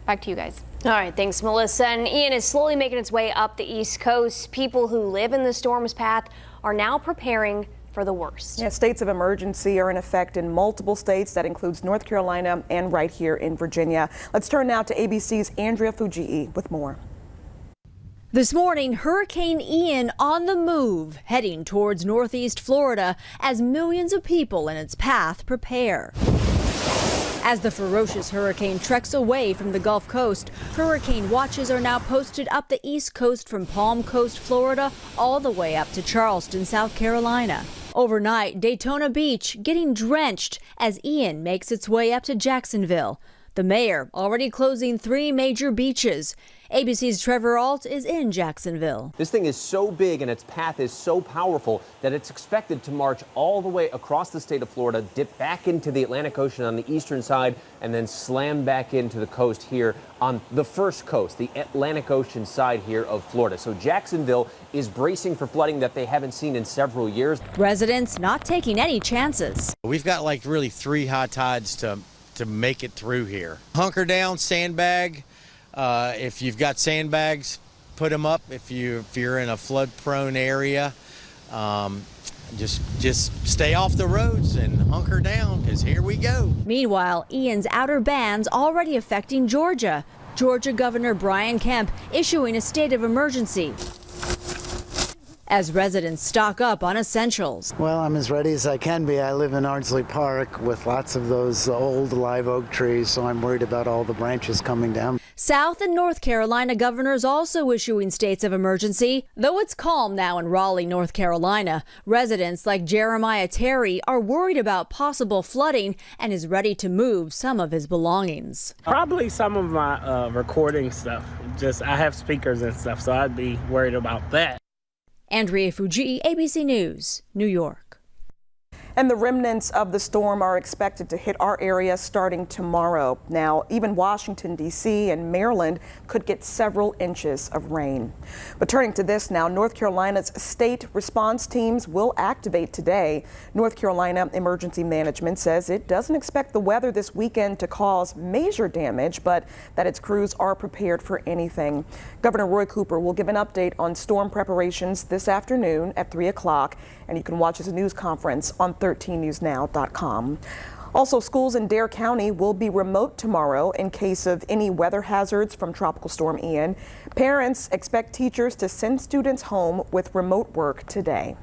Back to you guys. All right, thanks, Melissa. And Ian is slowly making its way up the East Coast. People who live in the storm's path are now preparing for the worst. Yeah, states of emergency are in effect in multiple states. That includes North Carolina and right here in Virginia. Let's turn now to ABC's Andrea Fujii with more. This morning, Hurricane Ian on the move, heading towards northeast Florida as millions of people in its path prepare. As the ferocious hurricane treks away from the Gulf Coast, hurricane watches are now posted up the East Coast from Palm Coast, Florida, all the way up to Charleston, South Carolina. Overnight, Daytona Beach getting drenched as Ian makes its way up to Jacksonville. The mayor already closing 3 major beaches. ABC's Trevor Alt is in Jacksonville. This thing is so big and its path is so powerful that it's expected to march all the way across the state of Florida, dip back into the Atlantic Ocean on the eastern side, and then slam back into the coast here on the first coast, the Atlantic Ocean side here of Florida. So Jacksonville is bracing for flooding that they haven't seen in several years. Residents not taking any chances. We've got like really 3 high tides to make it through here. Hunker down, sandbag. If you've got sandbags, put them up. If you're in a flood-prone area, just stay off the roads and hunker down, because here we go. Meanwhile, Ian's outer bands already affecting Georgia. Georgia Governor Brian Kemp issuing a state of emergency as residents stock up on essentials. Well, I'm as ready as I can be. I live in Ardsley Park with lots of those old live oak trees, so I'm worried about all the branches coming down. South and North Carolina governors also issuing states of emergency. Though it's calm now in Raleigh, North Carolina, residents like Jeremiah Terry are worried about possible flooding and is ready to move some of his belongings. Probably some of my recording stuff. I have speakers and stuff, so I'd be worried about that. Andrea Fujii, ABC News, New York. And the remnants of the storm are expected to hit our area starting tomorrow. Now, even Washington, D.C. and Maryland could get several inches of rain. But turning to this now, North Carolina's state response teams will activate today. North Carolina Emergency Management says it doesn't expect the weather this weekend to cause major damage, but that its crews are prepared for anything. Governor Roy Cooper will give an update on storm preparations this afternoon at 3 o'clock, and you can watch his news conference on 13newsnow.com. Also, schools in Dare County will be remote tomorrow in case of any weather hazards from Tropical Storm Ian. Parents expect teachers to send students home with remote work today.